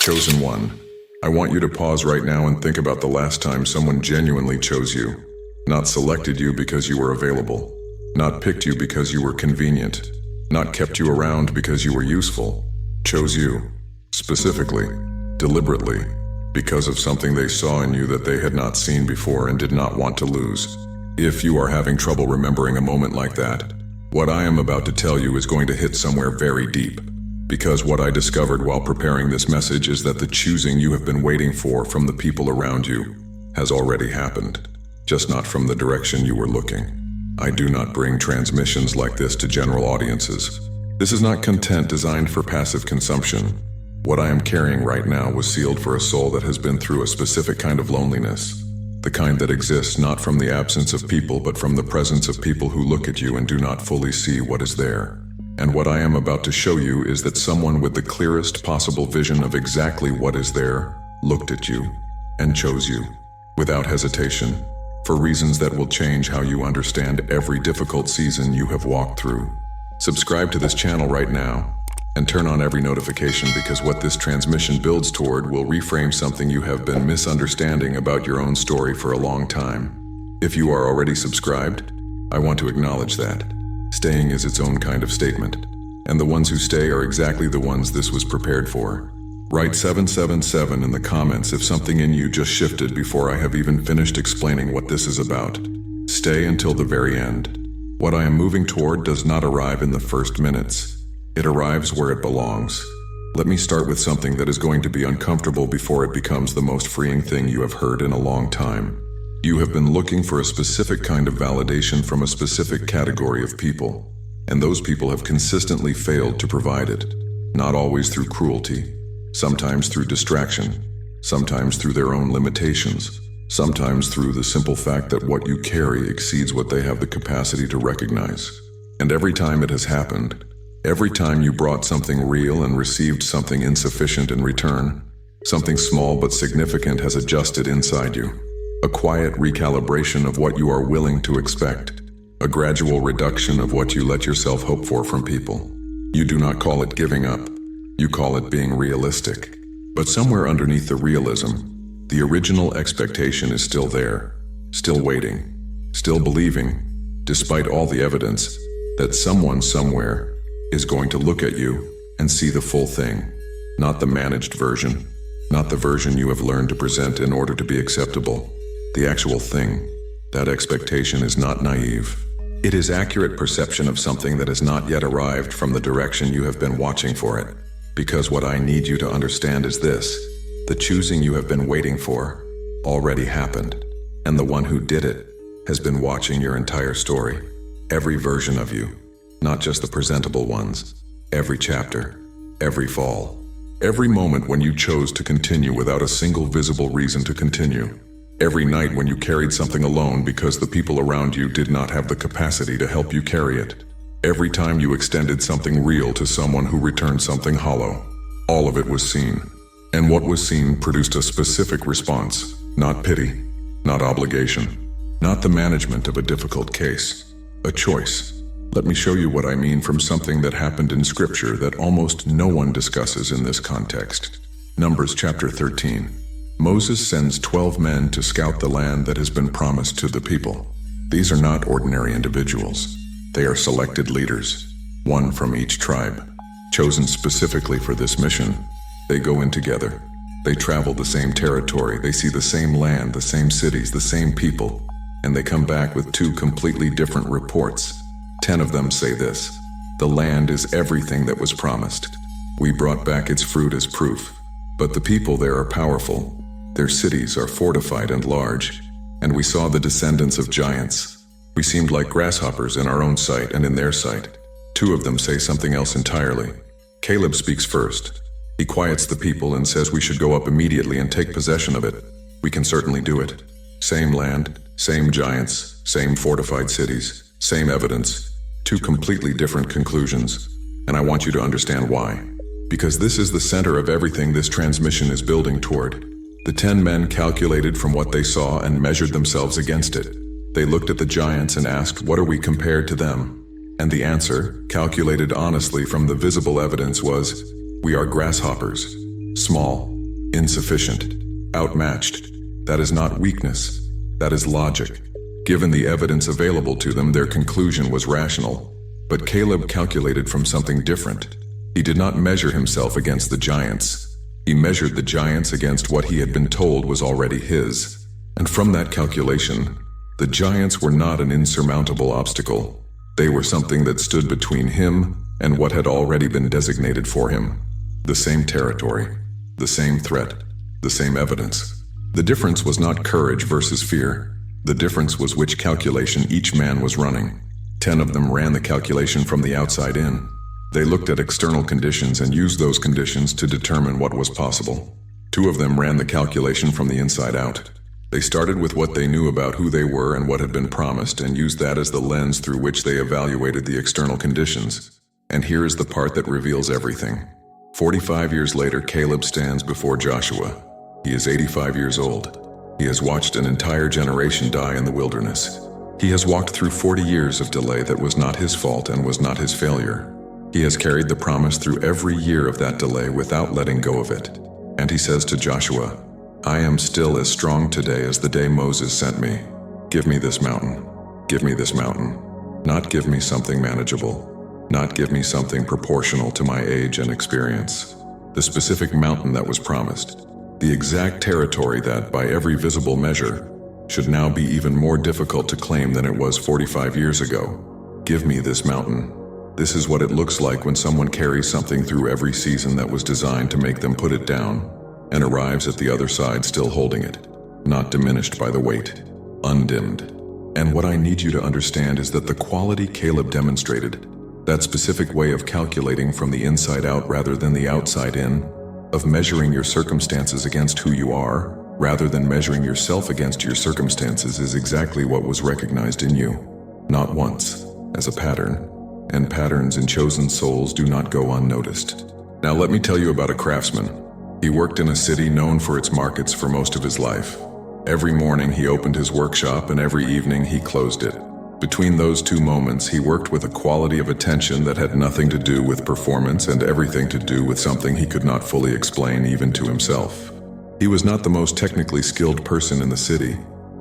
Chosen one, I want you to pause right now and think about the last time someone genuinely chose you. Not selected you because you were available. Not picked you because you were convenient. Not kept you around because you were useful. Chose you, specifically, deliberately, because of something they saw in you that they had not seen before and did not want to lose. If you are having trouble remembering a moment like that, what I am about to tell you is going to hit somewhere very deep. Because what I discovered while preparing this message is that the choosing you have been waiting for from the people around you has already happened, just not from the direction you were looking. I do not bring transmissions like this to general audiences. This is not content designed for passive consumption. What I am carrying right now was sealed for a soul that has been through a specific kind of loneliness. The kind that exists not from the absence of people, but from the presence of people who look at you and do not fully see what is there. And what I am about to show you is that someone with the clearest possible vision of exactly what is there looked at you and chose you, without hesitation, for reasons that will change how you understand every difficult season you have walked through. Subscribe to this channel right now and turn on every notification, because what this transmission builds toward will reframe something you have been misunderstanding about your own story for a long time. If you are already subscribed, I want to acknowledge that. Staying is its own kind of statement, and the ones who stay are exactly the ones this was prepared for. Write 777 in the comments if something in you just shifted before I have even finished explaining what this is about. Stay until the very end. What I am moving toward does not arrive in the first minutes. It arrives where it belongs. Let me start with something that is going to be uncomfortable before it becomes the most freeing thing you have heard in a long time. You have been looking for a specific kind of validation from a specific category of people, and those people have consistently failed to provide it. Not always through cruelty, sometimes through distraction, sometimes through their own limitations, sometimes through the simple fact that what you carry exceeds what they have the capacity to recognize. And every time it has happened, every time you brought something real and received something insufficient in return, something small but significant has adjusted inside you. A quiet recalibration of what you are willing to expect. A gradual reduction of what you let yourself hope for from people. You do not call it giving up. You call it being realistic. But somewhere underneath the realism, the original expectation is still there, still waiting, still believing, despite all the evidence, that someone somewhere is going to look at you and see the full thing, not the managed version, not the version you have learned to present in order to be acceptable. The actual thing. That expectation is not naive. It is accurate perception of something that has not yet arrived from the direction you have been watching for it. Because what I need you to understand is this: the choosing you have been waiting for already happened, and the one who did it has been watching your entire story. Every version of you, not just the presentable ones. Every chapter, every fall, every moment when you chose to continue without a single visible reason to continue. Every night when you carried something alone because the people around you did not have the capacity to help you carry it. Every time you extended something real to someone who returned something hollow. All of it was seen. And what was seen produced a specific response. Not pity, not obligation, not the management of a difficult case. A choice. Let me show you what I mean from something that happened in Scripture that almost no one discusses in this context. Numbers chapter 13. Moses sends 12 men to scout the land that has been promised to the people. These are not ordinary individuals. They are selected leaders, one from each tribe, chosen specifically for this mission. They go in together. They travel the same territory. They see the same land, the same cities, the same people, and they come back with 2 completely different reports. 10 of them say this: the land is everything that was promised. We brought back its fruit as proof. But the people there are powerful. Their cities are fortified and large, and we saw the descendants of giants. We seemed like grasshoppers in our own sight and in their sight. 2 of them say something else entirely. Caleb speaks first. He quiets the people and says we should go up immediately and take possession of it. We can certainly do it. Same land, same giants, same fortified cities, same evidence. 2 completely different conclusions, and I want you to understand why. Because this is the center of everything this transmission is building toward. The 10 men calculated from what they saw and measured themselves against it. They looked at the giants and asked, what are we compared to them? And the answer, calculated honestly from the visible evidence, was, we are grasshoppers. Small, insufficient, outmatched. That is not weakness, that is logic. Given the evidence available to them, their conclusion was rational. But Caleb calculated from something different. He did not measure himself against the giants. He measured the giants against what he had been told was already his. And from that calculation, the giants were not an insurmountable obstacle. They were something that stood between him and what had already been designated for him. The same territory, the same threat, the same evidence. The difference was not courage versus fear. The difference was which calculation each man was running. 10 of them ran the calculation from the outside in. They looked at external conditions and used those conditions to determine what was possible. 2 of them ran the calculation from the inside out. They started with what they knew about who they were and what had been promised, and used that as the lens through which they evaluated the external conditions. And here is the part that reveals everything. 45 years later, Caleb stands before Joshua. He is 85 years old. He has watched an entire generation die in the wilderness. He has walked through 40 years of delay that was not his fault and was not his failure. He has carried the promise through every year of that delay without letting go of it. And he says to Joshua, "I am still as strong today as the day Moses sent me. Give me this mountain. Give me this mountain. Not give me something manageable. Not give me something proportional to my age and experience. The specific mountain that was promised. The exact territory that, by every visible measure, should now be even more difficult to claim than it was 45 years ago. Give me this mountain. This is what it looks like when someone carries something through every season that was designed to make them put it down, and arrives at the other side still holding it, not diminished by the weight, undimmed. And what I need you to understand is that the quality Caleb demonstrated, that specific way of calculating from the inside out rather than the outside in, of measuring your circumstances against who you are, rather than measuring yourself against your circumstances, is exactly what was recognized in you. Not once, as a pattern. And patterns in chosen souls do not go unnoticed. Now let me tell you about a craftsman. He worked in a city known for its markets for most of his life. Every morning he opened his workshop and every evening he closed it. Between those 2 moments, he worked with a quality of attention that had nothing to do with performance and everything to do with something he could not fully explain even to himself. He was not the most technically skilled person in the city.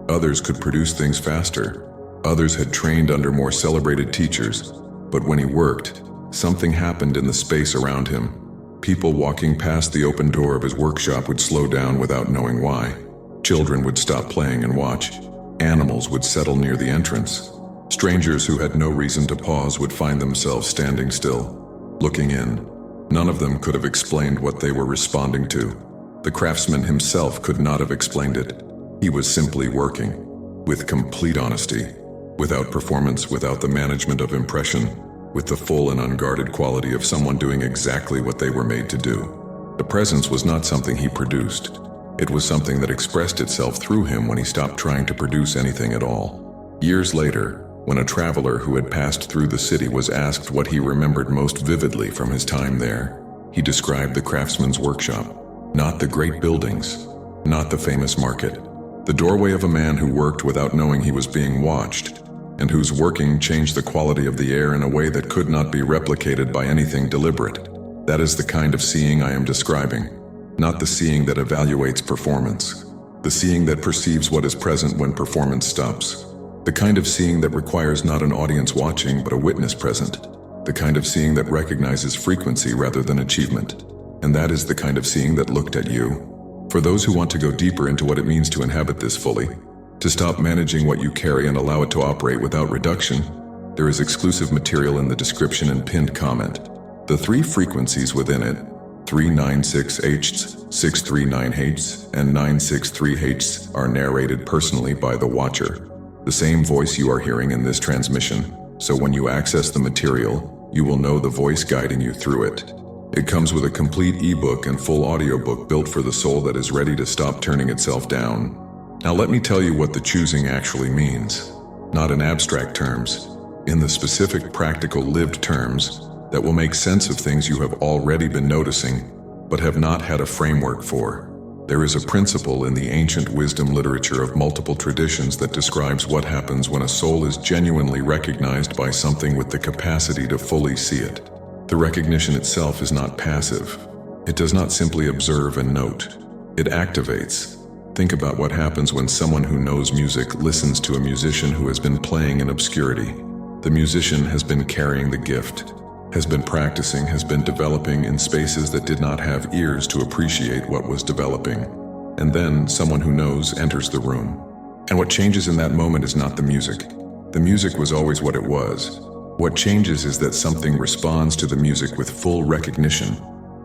Others could produce things faster. Others had trained under more celebrated teachers. But when he worked, something happened in the space around him. People walking past the open door of his workshop would slow down without knowing why. Children would stop playing and watch. Animals would settle near the entrance. Strangers who had no reason to pause would find themselves standing still, looking in. None of them could have explained what they were responding to. The craftsman himself could not have explained it. He was simply working, with complete honesty, without performance, without the management of impression, with the full and unguarded quality of someone doing exactly what they were made to do. The presence was not something he produced. It was something that expressed itself through him when he stopped trying to produce anything at all. Years later, when a traveler who had passed through the city was asked what he remembered most vividly from his time there, he described the craftsman's workshop. Not the great buildings, not the famous market. The doorway of a man who worked without knowing he was being watched, and whose working changed the quality of the air in a way that could not be replicated by anything deliberate. That is the kind of seeing I am describing. Not the seeing that evaluates performance. The seeing that perceives what is present when performance stops. The kind of seeing that requires not an audience watching but a witness present. The kind of seeing that recognizes frequency rather than achievement. And that is the kind of seeing that looked at you. For those who want to go deeper into what it means to inhabit this fully, to stop managing what you carry and allow it to operate without reduction, there is exclusive material in the description and pinned comment. The 3 frequencies within it, 396Hz, 639Hz, and 963Hz, are narrated personally by the Watcher, the same voice you are hearing in this transmission. So when you access the material, you will know the voice guiding you through it. It comes with a complete ebook and full audiobook built for the soul that is ready to stop turning itself down. Now let me tell you what the choosing actually means. Not in abstract terms, in the specific, practical, lived terms that will make sense of things you have already been noticing, but have not had a framework for. There is a principle in the ancient wisdom literature of multiple traditions that describes what happens when a soul is genuinely recognized by something with the capacity to fully see it. The recognition itself is not passive. It does not simply observe and note. It activates. Think about what happens when someone who knows music listens to a musician who has been playing in obscurity. The musician has been carrying the gift, has been practicing, has been developing in spaces that did not have ears to appreciate what was developing. And then someone who knows enters the room. And what changes in that moment is not the music. The music was always what it was. What changes is that something responds to the music with full recognition,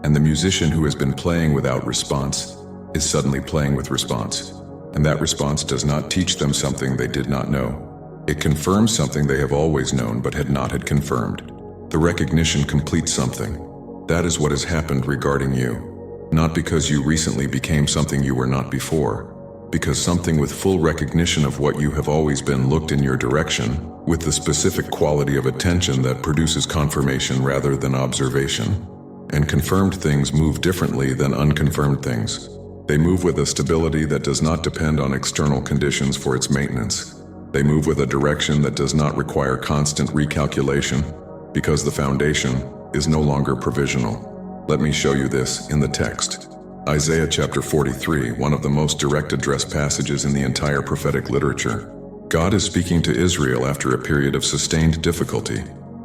and the musician who has been playing without response is suddenly playing with response. And that response does not teach them something they did not know. It confirms something they have always known but had confirmed. The recognition completes something. That is what has happened regarding you. Not because you recently became something you were not before, because something with full recognition of what you have always been looked in your direction, with the specific quality of attention that produces confirmation rather than observation. And confirmed things move differently than unconfirmed things. They move with a stability that does not depend on external conditions for its maintenance. They move with a direction that does not require constant recalculation, because the foundation is no longer provisional. Let me show you this in the text. Isaiah chapter 43, one of the most direct address passages in the entire prophetic literature. God is speaking to Israel after a period of sustained difficulty,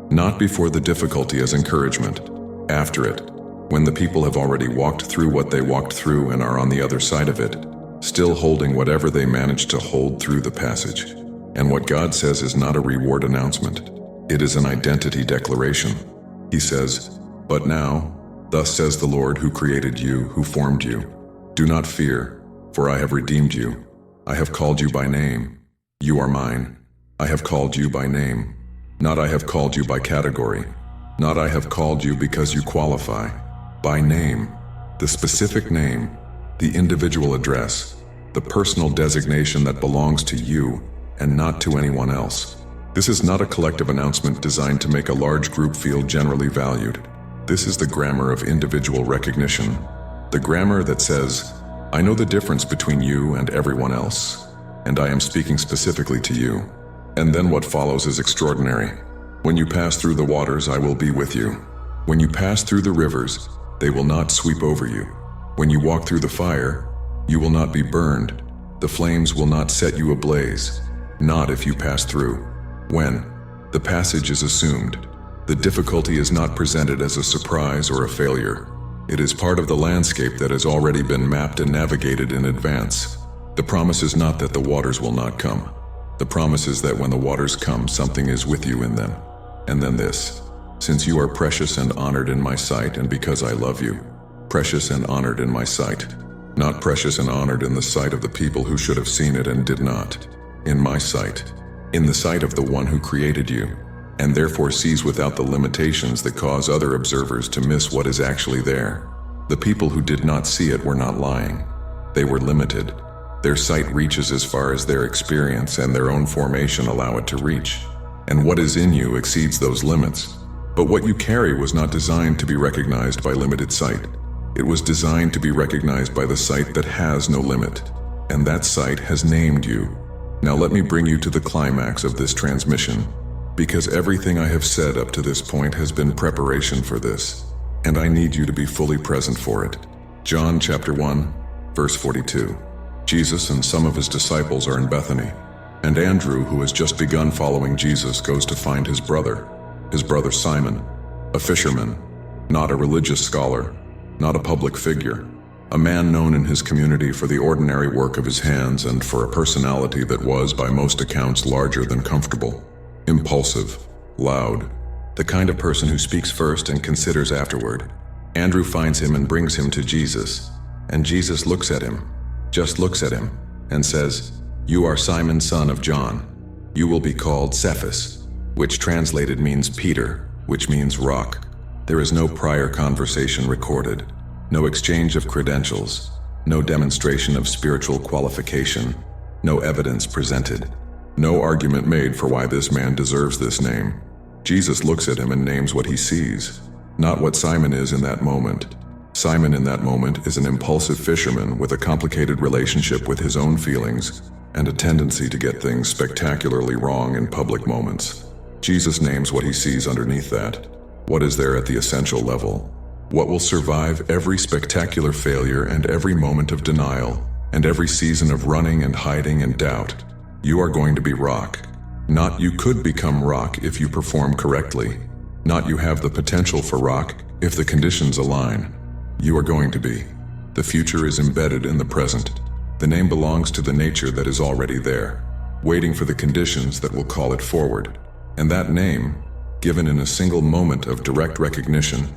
not before the difficulty as encouragement, after it, when the people have already walked through what they walked through and are on the other side of it, still holding whatever they managed to hold through the passage. And what God says is not a reward announcement. It is an identity declaration. He says, "But now, thus says the Lord who created you, who formed you. Do not fear, for I have redeemed you. I have called you by name. You are mine. I have called you by name. Not I have called you by category. Not I have called you because you qualify. By name, the specific name, the individual address, the personal designation that belongs to you and not to anyone else. This is not a collective announcement designed to make a large group feel generally valued. This is the grammar of individual recognition. The grammar that says, I know the difference between you and everyone else, and I am speaking specifically to you. And then what follows is extraordinary. When you pass through the waters, I will be with you. When you pass through the rivers, they will not sweep over you. When you walk through the fire, you will not be burned. The flames will not set you ablaze. Not if you pass through. When? The passage is assumed. The difficulty is not presented as a surprise or a failure. It is part of the landscape that has already been mapped and navigated in advance. The promise is not that the waters will not come. The promise is that when the waters come, something is with you in them. And then this, since you are precious and honored in my sight, and because I love you, precious and honored in my sight, not precious and honored in the sight of the people who should have seen it and did not, in my sight, in the sight of the one who created you, and therefore sees without the limitations that cause other observers to miss what is actually there. The people who did not see it were not lying. They were limited. Their sight reaches as far as their experience and their own formation allow it to reach. And what is in you exceeds those limits. But what you carry was not designed to be recognized by limited sight. It was designed to be recognized by the sight that has no limit. And that sight has named you. Now let me bring you to the climax of this transmission, because everything I have said up to this point has been preparation for this, and I need you to be fully present for it. John chapter 1, verse 42. Jesus and some of his disciples are in Bethany, and Andrew, who has just begun following Jesus, goes to find his brother Simon, a fisherman, not a religious scholar, not a public figure, a man known in his community for the ordinary work of his hands and for a personality that was, by most accounts, larger than comfortable, impulsive, loud, the kind of person who speaks first and considers afterward. Andrew finds him and brings him to Jesus, and Jesus looks at him, just looks at him, and says, "You are Simon, son of John. You will be called Cephas," which translated means Peter, which means rock. There is no prior conversation recorded, no exchange of credentials, no demonstration of spiritual qualification, no evidence presented, no argument made for why this man deserves this name. Jesus looks at him and names what he sees, not what Simon is in that moment. Simon in that moment is an impulsive fisherman with a complicated relationship with his own feelings and a tendency to get things spectacularly wrong in public moments. Jesus names what he sees underneath that. What is there at the essential level? What will survive every spectacular failure and every moment of denial, and every season of running and hiding and doubt. You are going to be rock. Not you could become rock if you perform correctly. Not you have the potential for rock if the conditions align. You are going to be. The future is embedded in the present. The name belongs to the nature that is already there, waiting for the conditions that will call it forward. And that name, given in a single moment of direct recognition,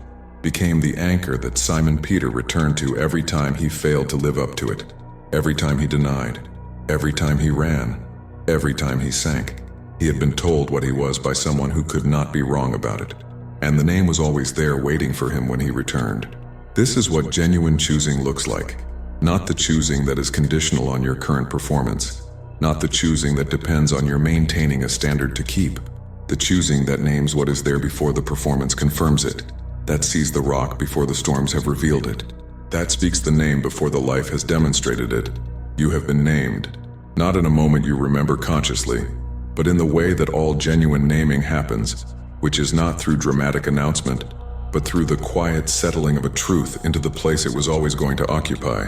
became the anchor that Simon Peter returned to every time he failed to live up to it, every time he denied, every time he ran, every time he sank. He had been told what he was by someone who could not be wrong about it, and the name was always there waiting for him when he returned. This is what genuine choosing looks like, not the choosing that is conditional on your current performance, not the choosing that depends on your maintaining a standard to keep, the choosing that names what is there before the performance confirms it, that sees the rock before the storms have revealed it, that speaks the name before the life has demonstrated it. You have been named, not in a moment you remember consciously, but in the way that all genuine naming happens, which is not through dramatic announcement, but through the quiet settling of a truth into the place it was always going to occupy.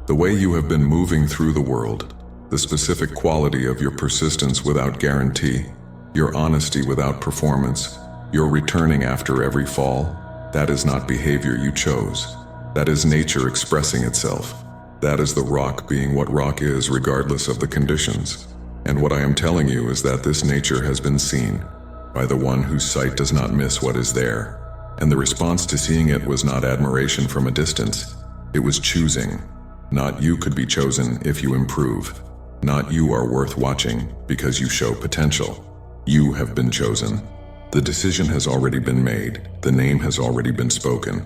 The way you have been moving through the world, the specific quality of your persistence without guarantee, your honesty without performance, your returning after every fall, that is not behavior you chose. That is nature expressing itself. That is the rock being what rock is regardless of the conditions. And what I am telling you is that this nature has been seen by the one whose sight does not miss what is there. And the response to seeing it was not admiration from a distance. It was choosing. Not you could be chosen if you improve. Not you are worth watching because you show potential. You have been chosen. The decision has already been made. The name has already been spoken.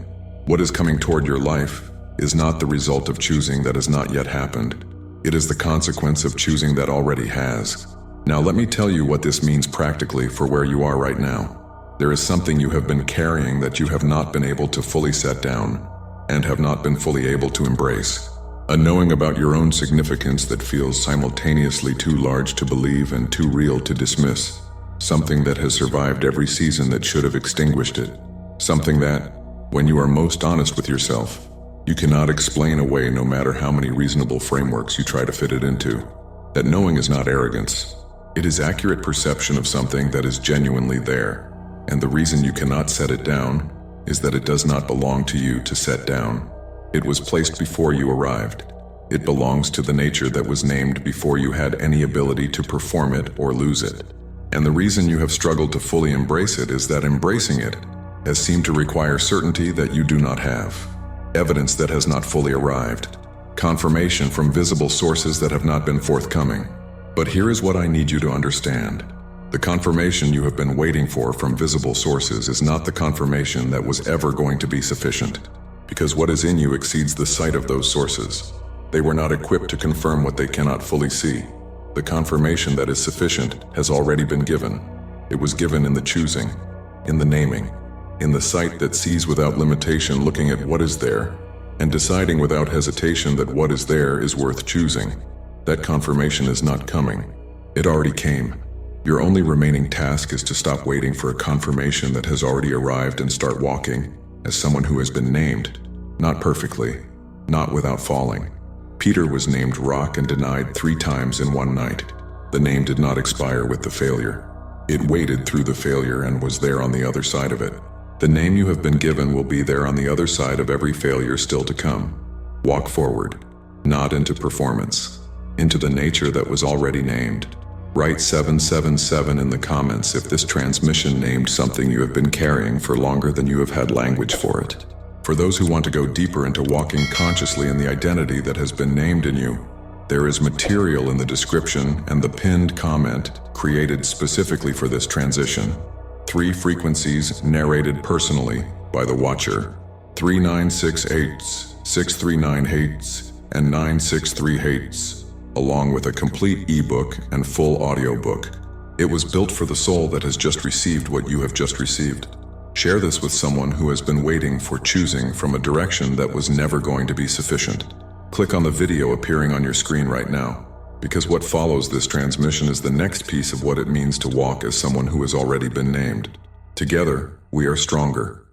What is coming toward your life is not the result of choosing that has not yet happened. It is the consequence of choosing that already has. Now let me tell you what this means practically for where you are right now. There is something you have been carrying that you have not been able to fully set down and have not been fully able to embrace. A knowing about your own significance that feels simultaneously too large to believe and too real to dismiss. Something that has survived every season that should have extinguished it. Something that, when you are most honest with yourself, you cannot explain away no matter how many reasonable frameworks you try to fit it into. That knowing is not arrogance. It is accurate perception of something that is genuinely there. And the reason you cannot set it down is that it does not belong to you to set down. It was placed before you arrived. It belongs to the nature that was named before you had any ability to perform it or lose it. And the reason you have struggled to fully embrace it is that embracing it has seemed to require certainty that you do not have. Evidence that has not fully arrived. Confirmation from visible sources that have not been forthcoming. But here is what I need you to understand. The confirmation you have been waiting for from visible sources is not the confirmation that was ever going to be sufficient, because what is in you exceeds the sight of those sources. They were not equipped to confirm what they cannot fully see. The confirmation that is sufficient has already been given. It was given in the choosing, in the naming, in the sight that sees without limitation, looking at what is there, and deciding without hesitation that what is there is worth choosing. That confirmation is not coming. It already came. Your only remaining task is to stop waiting for a confirmation that has already arrived and start walking as someone who has been named, not perfectly, not without falling. Peter was named rock and denied 3 times in one night. The name did not expire with the failure. It waded through the failure and was there on the other side of it. The name you have been given will be there on the other side of every failure still to come. Walk forward, not into performance, into the nature that was already named. Write 777 in the comments if this transmission named something you have been carrying for longer than you have had language for it. For those who want to go deeper into walking consciously in the identity that has been named in you, there is material in the description and the pinned comment created specifically for this transition. 3 frequencies narrated personally by the Watcher. 3968, 639 hates, and 963 hates, along with a complete ebook and full audiobook. It was built for the soul that has just received what you have just received. Share this with someone who has been waiting for choosing from a direction that was never going to be sufficient. Click on the video appearing on your screen right now, because what follows this transmission is the next piece of what it means to walk as someone who has already been named. Together, we are stronger.